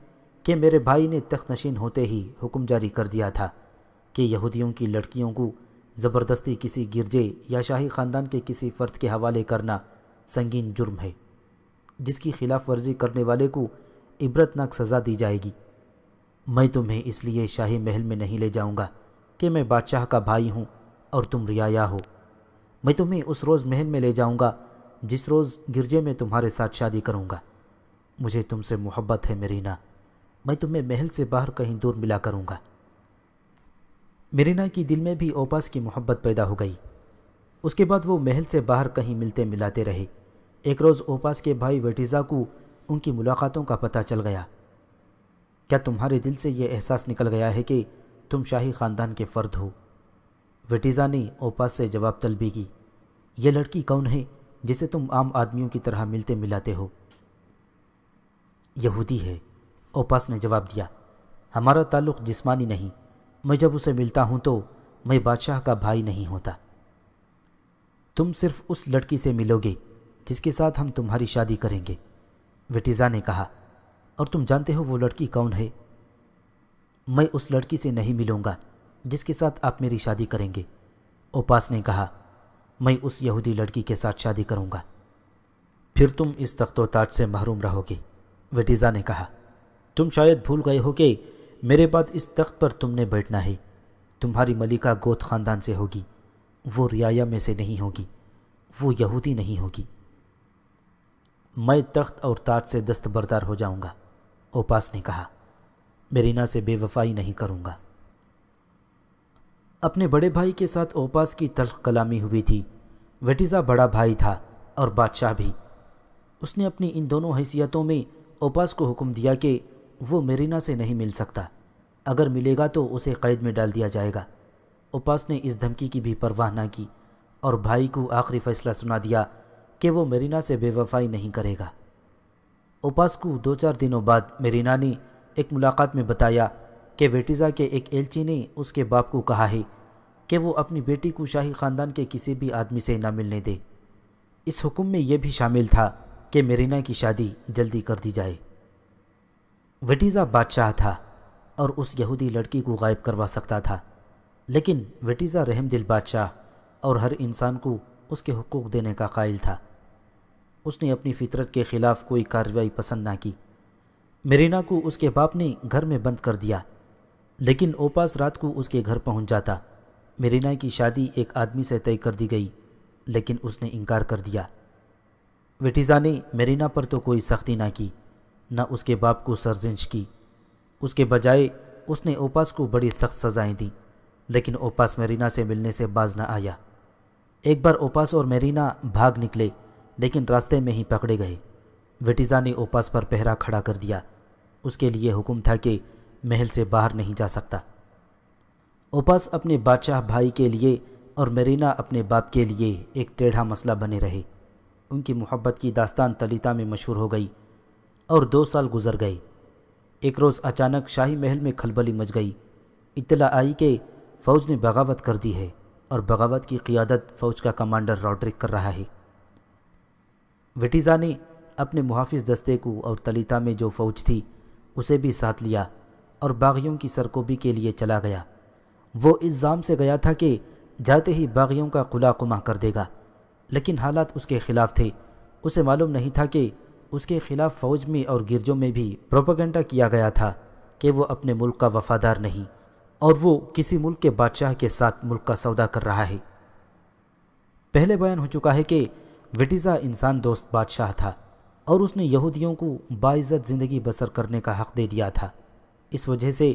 کہ میرے بھائی نے تخت نشین ہوتے ہی حکم جاری کر دیا تھا کہ یہودیوں کی لڑکیوں کو زبردستی کسی گرجے یا شاہی خاندان کے کسی فرد کے حوالے کرنا سنگین جرم ہے، جس کی خلاف ورزی کرنے والے کو عبرتناک سزا دی جائے گی۔ میں تمہیں اس لیے شاہی محل میں نہیں لے جاؤں گا کہ میں بادشاہ کا بھائی ہوں اور تم رعایا ہو۔ میں تمہیں اس روز محل میں لے جاؤں گا جس روز گرجے میں تمہارے ساتھ شادی کروں گا۔ مجھے تم سے محبت ہے میرینا، میں تمہیں محل سے باہر کہیں دور ملا کروں گا۔ میرینا کی دل میں بھی اوپاس کی محبت پیدا ہو گئی۔ اس کے بعد وہ محل سے باہر کہیں ملتے ملاتے رہے۔ ایک روز اوپاس کے بھائی وٹیزا کو ان کی ملاقاتوں کا پتہ چل گیا۔ کیا تمہارے دل سے یہ احساس نکل گیا ہے کہ تم شاہی خاندان کے فرد ہو؟ وٹیزا نے اوپاس سے جواب طلبی کی۔ یہ لڑکی کون ہے جسے تم عام آدمیوں کی طرح ملتے ملاتے ہو؟ یہودی ہے، اوپاس نے جواب دیا۔ ہمارا تعلق جسمانی نہیں، میں جب اسے ملتا ہوں تو میں بادشاہ کا بھائی نہیں ہوتا۔ تم صرف اس لڑکی سے ملو گے جس کے ساتھ ہم تمہاری شادی کریں گے، وٹیزا نے کہا۔ اور تم جانتے ہو وہ لڑکی کون ہے؟ میں اس لڑکی سے نہیں ملوں گا جس کے ساتھ آپ میری شادی کریں گے، اوپاس نے کہا۔ میں اس یہودی لڑکی کے ساتھ شادی کروں گا۔ پھر تم اس تخت و تاج سے محروم رہو گے، وٹیزا نے کہا۔ تم شاید بھول گئے ہو کہ میرے بعد اس تخت پر تم نے بیٹھنا ہے۔ تمہاری ملکہ گوتھ خاندان سے ہوگی، وہ رعایا میں سے نہیں ہوگی، وہ یہودی نہیں ہوگی۔ میں تخت اور تاج سے دستبردار ہو جاؤں گا، اوپاس نے کہا۔ میرینا سے بے وفائی نہیں کروں گا۔ اپنے بڑے بھائی کے ساتھ اوپاس کی تلخ کلامی ہوئی تھی۔ وٹیزا بڑا بھائی تھا اور بادشاہ بھی۔ اس نے اپنی ان دونوں حیثیتوں میں اوپاس کو حکم دیا کہ وہ میرینا سے نہیں مل سکتا، اگر ملے گا تو اسے قید میں ڈال دیا جائے گا۔ اوپاس نے اس دھمکی کی بھی پرواہ نہ کی اور بھائی کو آخری فیصلہ سنا دیا کہ وہ میرینا سے بے وفائی نہیں کرے گا۔ اوپاس کو 2-4 دنوں بعد میرینا نے ایک ملاقات میں بتایا کہ وٹیزا کے ایک ایلچی نے اس کے باپ کو کہا ہے کہ وہ اپنی بیٹی کو شاہی خاندان کے کسی بھی آدمی سے نہ ملنے دے۔ اس حکم میں یہ بھی شامل تھا کہ میرینا کی شادی جلدی کر دی جائے۔ وٹیزا بادشاہ تھا اور اس یہودی لڑکی کو غائب کروا سکتا تھا، لیکن وٹیزا رحم دل بادشاہ اور ہر انسان کو اس کے حقوق دینے کا قائل تھا۔ اس نے اپنی فطرت کے خلاف کوئی کارروائی پسند نہ کی۔ میرینا کو اس کے باپ نے گھر میں بند کر دیا، لیکن اوپاس رات کو اس کے گھر پہنچ جاتا۔ میرینا کی شادی ایک آدمی سے طے کر دی گئی، لیکن اس نے انکار کر دیا۔ وٹیزا نے میرینا پر تو کوئی سختی نہ کی، نہ اس کے باپ کو سرزنش کی۔ اس کے بجائے اس نے اوپاس کو بڑی سخت سزائیں دیں، لیکن اوپاس میرینا سے ملنے سے باز نہ آیا۔ ایک بار اوپاس اور میرینا بھاگ نکلے، لیکن راستے میں ہی پکڑے گئے۔ وٹیزا نے اوپاس پر پہرا کھڑا کر دیا۔ اس کے لیے حکم تھا کہ محل سے باہر نہیں جا سکتا۔ اوپاس اپنے بادشاہ بھائی کے لیے اور میرینا اپنے باپ کے لیے ایک ٹیڑھا مسئلہ بنے رہے۔ ان کی محبت کی داستان تلیتا میں مشہور ہو گئی اور 2 سال گزر گئے۔ ایک روز اچانک شاہی محل میں کھلبلی مچ گئی۔ اطلاع آئی کہ فوج نے بغاوت کر دی ہے اور بغاوت کی قیادت فوج کا کمانڈر راڈرک کر رہا ہے۔ وٹیزا نے اپنے محافظ دستے کو اور تلیتا میں جو فوج تھی اسے بھی ساتھ لیا اور باغیوں کی سرکوبی کے لیے چلا گیا۔ وہ اس ظام سے گیا تھا کہ جاتے ہی باغیوں کا قلع قمع کر دے گا، لیکن حالات اس کے خلاف تھے۔ اسے معلوم نہیں تھا کہ اس کے خلاف فوج میں اور گرجوں میں بھی پروپیگنڈا کیا گیا تھا کہ وہ اپنے ملک کا وفادار نہیں اور وہ کسی ملک کے بادشاہ کے ساتھ ملک کا سودا کر رہا ہے۔ پہلے بیان ہو چکا ہے کہ وٹیزا انسان دوست بادشاہ تھا اور اس نے یہودیوں کو باعزت زندگی بسر کرنے کا حق دے دیا تھا۔ اس وجہ سے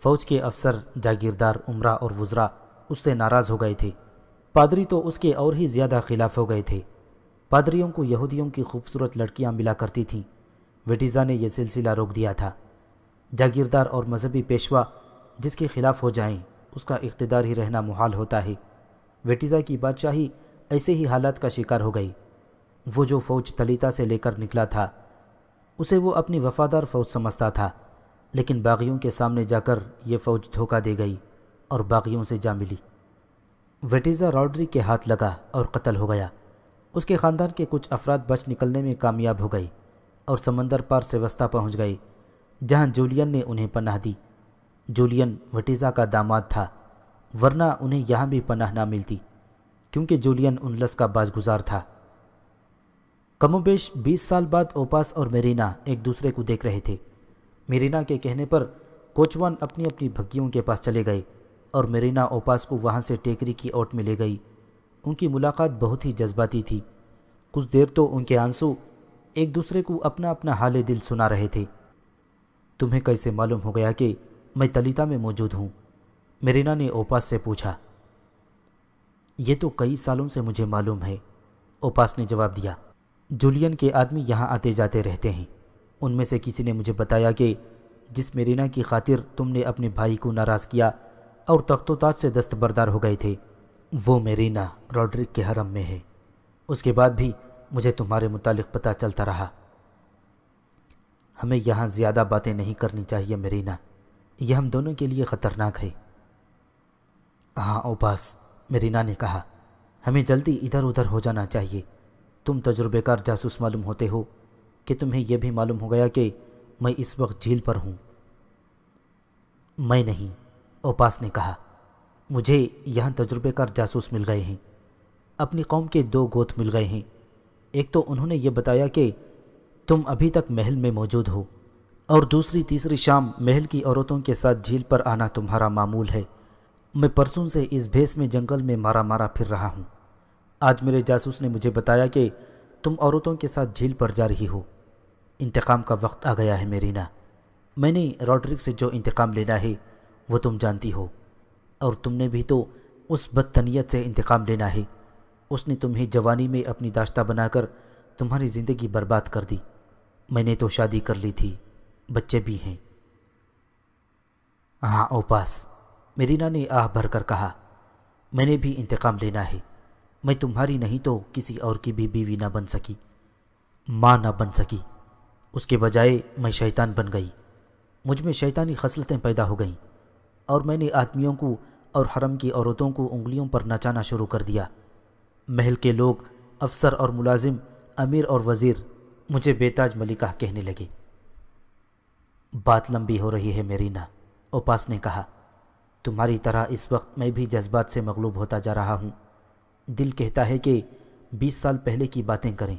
فوج کے افسر، جاگیردار، امراء اور وزراء اس سے ناراض ہو گئے تھے۔ پادری تو اس کے اور ہی زیادہ خلاف ہو گئے تھے۔ پادریوں کو یہودیوں کی خوبصورت لڑکیاں ملا کرتی تھیں۔ وٹیزا نے یہ سلسلہ روک دیا تھا۔ جاگیردار اور مذہبی پیشوا جس کے خلاف ہو جائیں اس کا اقتدار ہی رہنا محال ہوتا ہے۔ وٹیزا کی بادشاہی ایسے ہی حالات کا شکار ہو گئی۔ وہ جو فوج تلیتا سے لے کر نکلا تھا اسے وہ اپنی وفادار فوج سمجھتا تھا، لیکن باغیوں کے سامنے جا کر یہ فوج دھوکہ دے گئی اور باغیوں سے جا ملی۔ وٹیزا راڈرک کے ہاتھ لگا اور قتل ہو گیا۔ اس کے خاندان کے کچھ افراد بچ نکلنے میں کامیاب ہو گئے اور سمندر پار سیوستا پہنچ گئے، جہاں جولین نے انہیں پناہ دی۔ جولین وٹیزا کا داماد تھا، ورنہ انہیں یہاں بھی پناہ نہ ملتی، کیونکہ جولین انلس کا باز گزار تھا۔ کم و بیش 20 سال بعد اوپاس اور میرینا ایک دوسرے کو دیکھ رہے تھے۔ میرینا کے کہنے پر کوچوان اپنی اپنی بھگیوں کے پاس چلے گئے اور میرینا اوپاس کو وہاں سے ٹیکری کی اوٹ میں لے گئی۔ ان کی ملاقات بہت ہی جذباتی تھی۔ کچھ دیر تو ان کے آنسو ایک دوسرے کو اپنا اپنا حال دل سنا رہے تھے۔ تمہیں کیسے معلوم ہو گیا کہ میں تلیتا میں موجود ہوں؟ میرینا نے اوپاس سے پوچھا۔ یہ تو کئی سالوں سے مجھے معلوم ہے، اوپاس نے جواب دیا۔ جولین کے آدمی یہاں آتے جاتے رہتے ہیں۔ ان میں سے کسی نے مجھے بتایا کہ جس میرینا کی خاطر تم نے اپنے بھائی کو ناراض کیا اور تخت و تاج سے دستبردار ہو گئے تھے، وہ میرینا راڈرک کے حرم میں ہے۔ اس کے بعد بھی مجھے تمہارے متعلق پتہ چلتا رہا۔ ہمیں یہاں زیادہ باتیں نہیں کرنی چاہیے میرینا، یہ ہم دونوں کے لیے خطرناک ہے۔ ہاں اوپاس، میرینا نے کہا، ہمیں جلدی ادھر ادھر ہو جانا چاہیے۔ تم تجربے کار جاسوس معلوم ہوتے ہو کہ تمہیں یہ بھی معلوم ہو گیا کہ میں اس وقت جھیل پر ہوں۔ میں نہیں، اوپاس نے کہا، مجھے یہاں تجربے کار جاسوس مل گئے ہیں۔ اپنی قوم کے 2 گوت مل گئے ہیں۔ ایک تو انہوں نے یہ بتایا کہ تم ابھی تک محل میں موجود ہو، اور دوسری تیسری شام محل کی عورتوں کے ساتھ جھیل پر آنا تمہارا معمول ہے۔ میں پرسوں سے اس بھیس میں جنگل میں مارا مارا پھر رہا ہوں۔ آج میرے جاسوس نے مجھے بتایا کہ تم عورتوں کے ساتھ جھیل پر جا رہی ہو۔ انتقام کا وقت آ گیا ہے میرینا۔ میں نے راڈرک سے جو انتقام لینا ہے وہ تم جانتی ہو، اور تم نے بھی تو اس بدتنیت سے انتقام لینا ہے۔ اس نے تمہیں جوانی میں اپنی داشتہ بنا کر تمہاری زندگی برباد کر دی۔ میں نے تو شادی کر لی تھی، بچے بھی ہیں۔ ہاں اوپاس، میرینا نے آہ بھر کر کہا، میں نے بھی انتقام لینا ہے۔ میں تمہاری نہیں تو کسی اور کی بھی بیوی نہ بن سکی، ماں نہ بن سکی۔ اس کے بجائے میں شیطان بن گئی۔ مجھ میں شیطانی خصلتیں پیدا ہو گئیں، اور میں نے آدمیوں کو اور حرم کی عورتوں کو انگلیوں پر نچانا شروع کر دیا۔ محل کے لوگ، افسر اور ملازم، امیر اور وزیر مجھے بے تاج ملکہ کہنے لگے۔ بات لمبی ہو رہی ہے میرینا، اوپاس نے کہا۔ تمہاری طرح اس وقت میں بھی جذبات سے مغلوب ہوتا جا رہا ہوں۔ دل کہتا ہے کہ 20 سال پہلے کی باتیں کریں،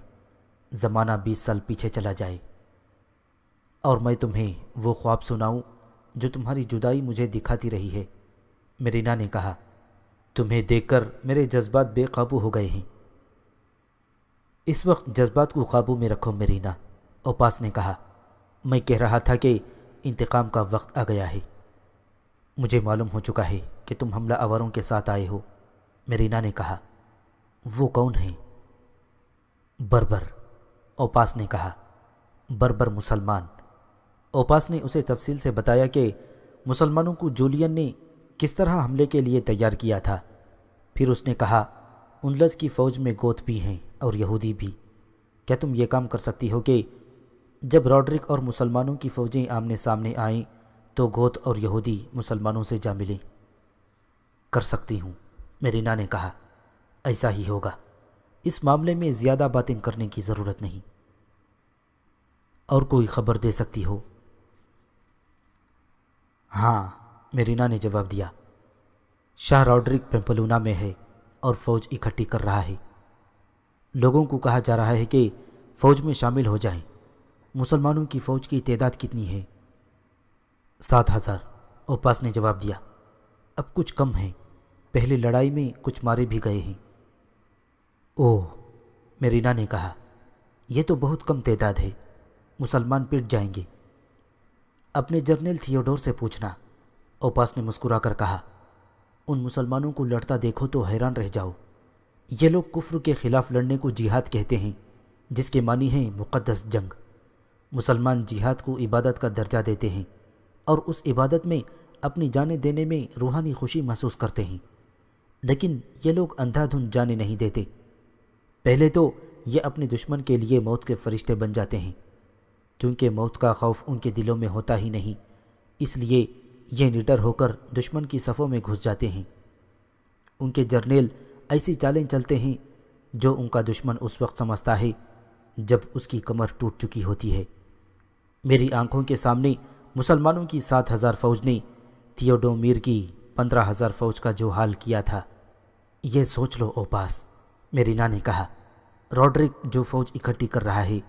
زمانہ 20 سال پیچھے چلا جائے، اور میں تمہیں وہ خواب سناؤں جو تمہاری جدائی مجھے دکھاتی رہی ہے۔ میرینا نے کہا، تمہیں دیکھ کر میرے جذبات بے قابو ہو گئے ہیں۔ اس وقت جذبات کو قابو میں رکھو میرینا، اوپاس نے کہا۔ میں کہہ رہا تھا کہ انتقام کا وقت آ گیا ہے۔ مجھے معلوم ہو چکا ہے کہ تم حملہ آوروں کے ساتھ آئے ہو، میرینا نے کہا۔ وہ کون ہیں؟ بربر، اوپاس نے کہا۔ بربر مسلمان۔ اوپاس نے اسے تفصیل سے بتایا کہ مسلمانوں کو جولین نے کس طرح حملے کے لیے تیار کیا تھا۔ پھر اس نے کہا، انلس کی فوج میں گوت بھی ہیں اور یہودی بھی۔ کیا تم یہ کام کر سکتی ہو کہ جب راڈرک اور مسلمانوں کی فوجیں آمنے سامنے آئیں تو گوت اور یہودی مسلمانوں سے جا ملیں؟ کر سکتی ہوں، میرینا نے کہا۔ ایسا ہی ہوگا، اس معاملے میں زیادہ باتیں کرنے کی ضرورت نہیں۔ اور کوئی خبر دے سکتی ہو؟ ہاں، میرینا نے جواب دیا۔ شاہ راڈرک پیمپلونا میں ہے اور فوج اکٹھی کر رہا ہے۔ لوگوں کو کہا جا رہا ہے کہ فوج میں شامل ہو جائیں۔ مسلمانوں کی فوج کی تعداد کتنی ہے؟ 7,000، اوپاس نے جواب دیا۔ اب کچھ کم ہیں، پہلے لڑائی میں کچھ مارے بھی گئے ہیں۔ اوہ، میرینا نے کہا، یہ تو بہت کم تعداد ہے، مسلمان پٹ جائیں گے۔ اپنے جنرل تھیوڈور سے پوچھنا، اوپاس نے مسکرا کر کہا۔ ان مسلمانوں کو لڑتا دیکھو تو حیران رہ جاؤ۔ یہ لوگ کفر کے خلاف لڑنے کو جہاد کہتے ہیں، جس کے معنی ہے مقدس جنگ۔ مسلمان جہاد کو عبادت کا درجہ دیتے ہیں اور اس عبادت میں اپنی جانیں دینے میں روحانی خوشی محسوس کرتے ہیں، لیکن یہ لوگ اندھا دھند جانیں نہیں دیتے۔ پہلے تو یہ اپنے دشمن کے لیے موت کے فرشتے بن جاتے ہیں۔ چونکہ موت کا خوف ان کے دلوں میں ہوتا ہی نہیں، اس لیے یہ نڈر ہو کر دشمن کی صفوں میں گھس جاتے ہیں۔ ان کے جرنیل ایسی چالیں چلتے ہیں جو ان کا دشمن اس وقت سمجھتا ہے جب اس کی کمر ٹوٹ چکی ہوتی ہے۔ میری آنکھوں کے سامنے مسلمانوں کی 7,000 فوج نے تھیوڈومیر کی 15,000 فوج کا جو حال کیا تھا، یہ سوچ لو اوپاس، میرینا نے کہا۔ راڈرک جو فوج اکٹھی کر رہا ہے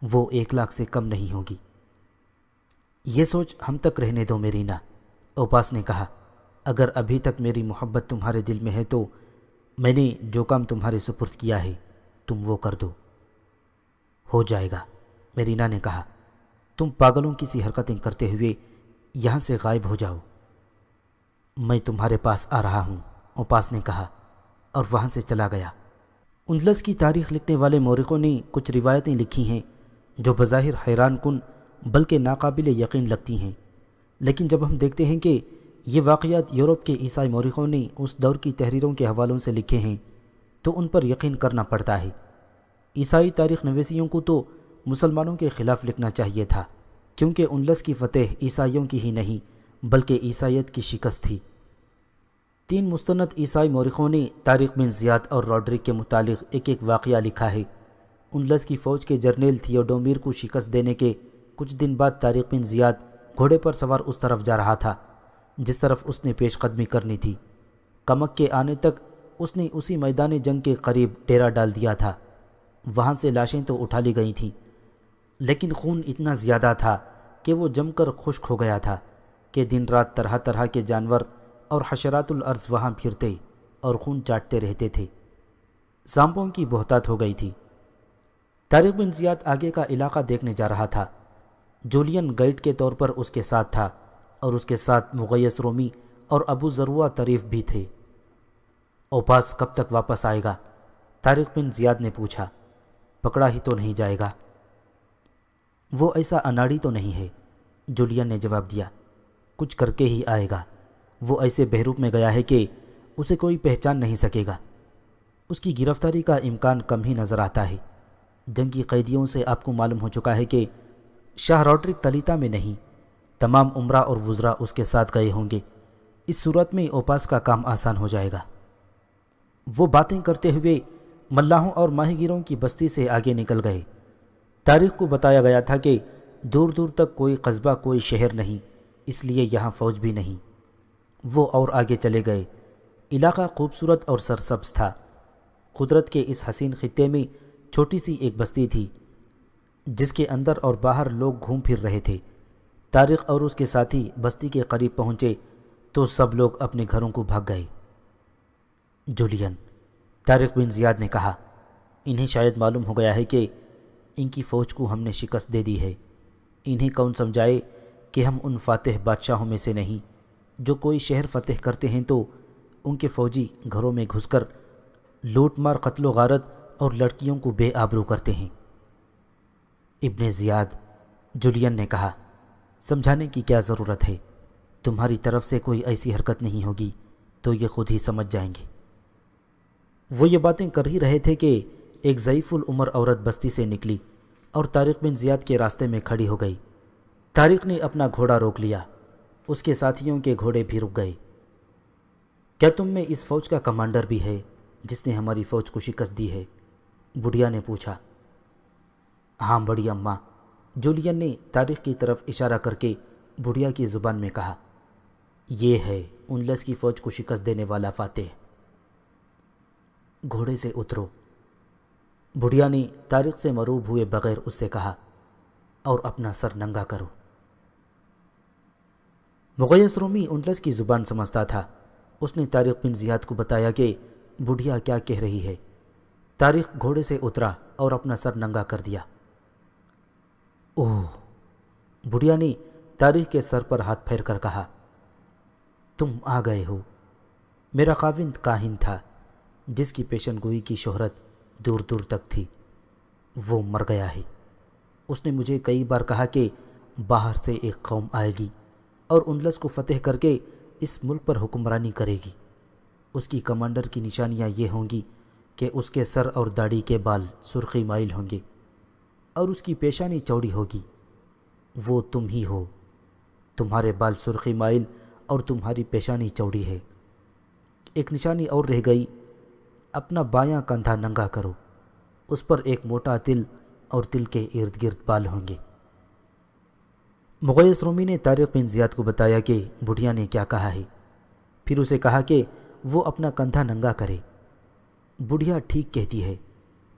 وہ 1 لاکھ سے کم نہیں ہوگی۔ یہ سوچ ہم تک رہنے دو میرینا، اوپاس نے کہا۔ اگر ابھی تک میری محبت تمہارے دل میں ہے تو میں نے جو کام تمہارے سپرد کیا ہے تم وہ کر دو۔ ہو جائے گا، میرینا نے کہا۔ تم پاگلوں کی سی حرکتیں کرتے ہوئے یہاں سے غائب ہو جاؤ۔ میں تمہارے پاس آ رہا ہوں، اوپاس نے کہا اور وہاں سے چلا گیا۔ اندلس کی تاریخ لکھنے والے مورخوں نے کچھ روایتیں لکھی ہیں جو بظاہر حیران کن بلکہ ناقابل یقین لگتی ہیں، لیکن جب ہم دیکھتے ہیں کہ یہ واقعات یورپ کے عیسائی مورخوں نے اس دور کی تحریروں کے حوالوں سے لکھے ہیں تو ان پر یقین کرنا پڑتا ہے۔ عیسائی تاریخ نویسیوں کو تو مسلمانوں کے خلاف لکھنا چاہیے تھا، کیونکہ اندلس کی فتح عیسائیوں کی ہی نہیں بلکہ عیسائیت کی شکست تھی۔ 3 مستند عیسائی مورخوں نے طارق بن زیاد اور راڈرک کے متعلق ایک واقعہ لکھا ہے۔ اندلس کی فوج کے جرنیل تھیوڈومیر کو شکست دینے کے کچھ دن بعد طارق بن زیاد گھوڑے پر سوار اس طرف جا رہا تھا جس طرف اس نے پیش قدمی کرنی تھی۔ کمک کے آنے تک اس نے اسی میدان جنگ کے قریب ڈیرا ڈال دیا تھا۔ وہاں سے لاشیں تو اٹھا لی گئی تھیں، لیکن خون اتنا زیادہ تھا کہ وہ جم کر خشک ہو گیا تھا کہ دن رات طرح طرح کے جانور اور حشرات الارض وہاں پھرتے اور خون چاٹتے رہتے تھے۔ سانپوں کی بہتات ہو گئی تھی۔ طارق بن زیاد آگے کا علاقہ دیکھنے جا رہا تھا۔ جولین گائیڈ کے طور پر اس کے ساتھ تھا اور اس کے ساتھ مغیث رومی اور ابو ذروہ طریف بھی تھے۔ اوپاس کب تک واپس آئے گا؟ طارق بن زیاد نے پوچھا۔ پکڑا ہی تو نہیں جائے گا؟ وہ ایسا اناڑی تو نہیں ہے، جولین نے جواب دیا۔ کچھ کر کے ہی آئے گا۔ وہ ایسے بہروپ میں گیا ہے کہ اسے کوئی پہچان نہیں سکے گا۔ اس کی گرفتاری کا امکان کم ہی نظر آتا ہے۔ جنگی قیدیوں سے آپ کو معلوم ہو چکا ہے کہ شاہ راڈرک تلیتا میں نہیں، تمام عمرہ اور وزراء اس کے ساتھ گئے ہوں گے۔ اس صورت میں اوپاس کا کام آسان ہو جائے گا۔ وہ باتیں کرتے ہوئے ملاحوں اور ماہی گیروں کی بستی سے آگے نکل گئے۔ تاریخ کو بتایا گیا تھا کہ دور دور تک کوئی قصبہ کوئی شہر نہیں، اس لیے یہاں فوج بھی نہیں۔ وہ اور آگے چلے گئے۔ علاقہ خوبصورت اور سرسبز تھا۔ قدرت کے اس حسین خطے میں چھوٹی سی ایک بستی تھی جس کے اندر اور باہر لوگ گھوم پھر رہے تھے۔ طارق اور اس کے ساتھی بستی کے قریب پہنچے تو سب لوگ اپنے گھروں کو بھاگ گئے۔ جولین، طارق بن زیاد نے کہا، انہیں شاید معلوم ہو گیا ہے کہ ان کی فوج کو ہم نے شکست دے دی ہے۔ انہیں کون سمجھائے کہ ہم ان فاتح بادشاہوں میں سے نہیں جو کوئی شہر فتح کرتے ہیں تو ان کے فوجی گھروں میں گھس کر لوٹ مار، قتل و غارت اور لڑکیوں کو بے آبرو کرتے ہیں۔ ابن زیاد جولین نے کہا، سمجھانے کی کیا ضرورت ہے؟ تمہاری طرف سے کوئی ایسی حرکت نہیں ہوگی تو یہ خود ہی سمجھ جائیں گے۔ وہ یہ باتیں کر ہی رہے تھے کہ ایک ضعیف العمر عورت بستی سے نکلی اور طارق بن زیاد کے راستے میں کھڑی ہو گئی۔ طارق نے اپنا گھوڑا روک لیا، اس کے ساتھیوں کے گھوڑے بھی رک گئے۔ کیا تم میں اس فوج کا کمانڈر بھی ہے جس نے ہماری فوج کو شکست دی ہے؟ بڑھیا نے پوچھا۔ ہاں بڑی اماں، جولین نے طارق کی طرف اشارہ کر کے بڑھیا کی زبان میں کہا، یہ ہے انلس کی فوج کو شکست دینے والا فاتح۔ گھوڑے سے اترو، بڑھیا نے طارق سے مروب ہوئے بغیر اس سے کہا، اور اپنا سر ننگا کرو۔ مغیث رومی انلس کی زبان سمجھتا تھا۔ اس نے طارق بن زیاد کو بتایا کہ بڑھیا کیا کہہ رہی ہے۔ طارق گھوڑے سے اترا اور اپنا سر ننگا کر دیا۔ اوہ، بڑھیا نے طارق کے سر پر ہاتھ پھیر کر کہا، تم آ گئے ہو۔ میرا خاوند کاہن تھا جس کی پیشن گوئی کی شہرت دور دور تک تھی، وہ مر گیا ہے۔ اس نے مجھے کئی بار کہا کہ باہر سے ایک قوم آئے گی اور انلس کو فتح کر کے اس ملک پر حکمرانی کرے گی۔ اس کی کمانڈر کی نشانیاں یہ ہوں گی کہ اس کے سر اور داڑھی کے بال سرخی مائل ہوں گے اور اس کی پیشانی چوڑی ہوگی۔ وہ تم ہی ہو، تمہارے بال سرخی مائل اور تمہاری پیشانی چوڑی ہے۔ ایک نشانی اور رہ گئی، اپنا بایاں کندھا ننگا کرو، اس پر ایک موٹا تل اور تل کے ارد گرد بال ہوں گے۔ مغیث رومی نے طارق بن زیاد کو بتایا کہ بڑھیا نے کیا کہا ہے، پھر اسے کہا کہ وہ اپنا کندھا ننگا کرے۔ بڑھیا ٹھیک کہتی ہے۔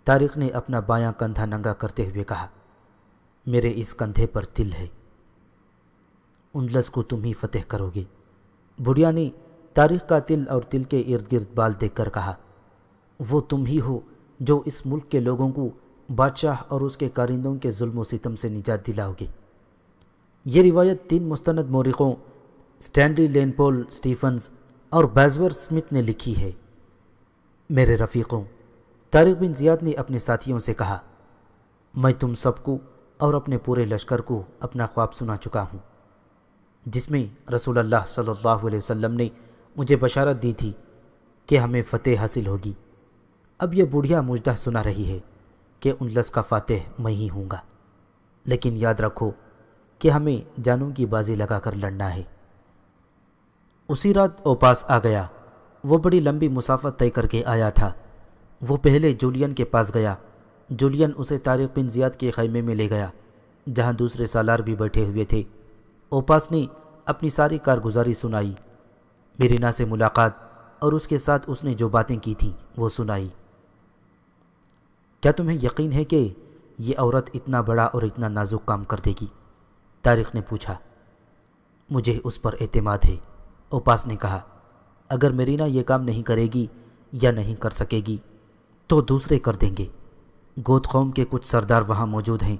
طارق نے اپنا بایاں کندھا ننگا کرتے ہوئے کہا، میرے اس کندھے پر تل ہے، انلس کو تم ہی فتح کرو گے۔ بڑھیا نے طارق کا تل اور تل کے ارد گرد بال دیکھ کر کہا، وہ تم ہی ہو جو اس ملک کے لوگوں کو بادشاہ اور اس کے کارندوں کے ظلم و ستم سے نجات دلاؤ گے۔ یہ روایت 3 مستند مورخوں سٹینلی لینپول سٹیفنز اور بیزور سمتھ نے لکھی ہے۔ میرے رفیقوں، طارق بن زیاد نے اپنے ساتھیوں سے کہا، میں تم سب کو اور اپنے پورے لشکر کو اپنا خواب سنا چکا ہوں، جس میں رسول اللہ صلی اللہ علیہ وسلم نے مجھے بشارت دی تھی کہ ہمیں فتح حاصل ہوگی۔ اب یہ بڑھیا مجدہ سنا رہی ہے کہ انلس کا فاتح میں ہی ہوں گا، لیکن یاد رکھو کہ ہمیں جانوں کی بازی لگا کر لڑنا ہے۔ اسی رات اوپاس آ گیا۔ وہ بڑی لمبی مسافت طے کر کے آیا تھا۔ وہ پہلے جولین کے پاس گیا۔ جولین اسے طارق بن زیاد کے خیمے میں لے گیا جہاں دوسرے سالار بھی بیٹھے ہوئے تھے۔ اوپاس نے اپنی ساری کارگزاری سنائی، میرینا سے ملاقات اور اس کے ساتھ اس نے جو باتیں کی تھیں وہ سنائی۔ کیا تمہیں یقین ہے کہ یہ عورت اتنا بڑا اور اتنا نازک کام کر دے گی؟ طارق نے پوچھا۔ مجھے اس پر اعتماد ہے، اوپاس نے کہا۔ اگر میرینا یہ کام نہیں کرے گی یا نہیں کر سکے گی تو دوسرے کر دیں گے۔ گوت قوم کے کچھ سردار وہاں موجود ہیں،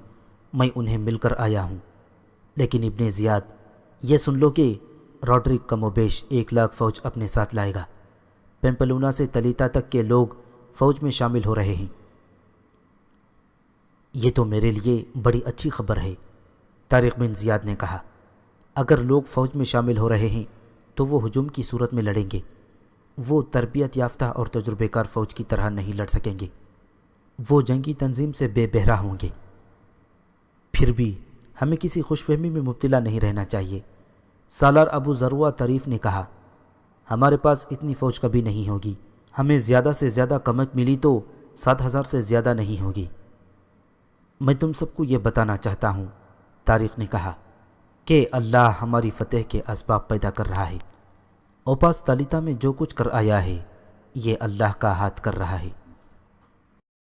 میں انہیں مل کر آیا ہوں۔ لیکن ابن زیاد، یہ سن لو کہ راڈرک کم و بیش 1,00,000 فوج اپنے ساتھ لائے گا۔ پیمپلونا سے تلیتا تک کے لوگ فوج میں شامل ہو رہے ہیں۔ یہ تو میرے لیے بڑی اچھی خبر ہے، طارق بن زیاد نے کہا۔ اگر لوگ فوج میں شامل ہو رہے ہیں تو وہ ہجوم کی صورت میں لڑیں گے۔ وہ تربیت یافتہ اور تجربے کار فوج کی طرح نہیں لڑ سکیں گے۔ وہ جنگی تنظیم سے بے بہرا ہوں گے۔ پھر بھی ہمیں کسی خوش فہمی میں مبتلا نہیں رہنا چاہیے، سالار ابو ذروہ طریف نے کہا۔ ہمارے پاس اتنی فوج کبھی نہیں ہوگی۔ ہمیں زیادہ سے زیادہ کمک ملی تو 7,000 سے زیادہ نہیں ہوگی۔ میں تم سب کو یہ بتانا چاہتا ہوں، طارق نے کہا، کہ اللہ ہماری فتح کے اسباب پیدا کر رہا ہے۔ اوپاس تالیتا میں جو کچھ کر آیا ہے یہ اللہ کا ہاتھ کر رہا ہے۔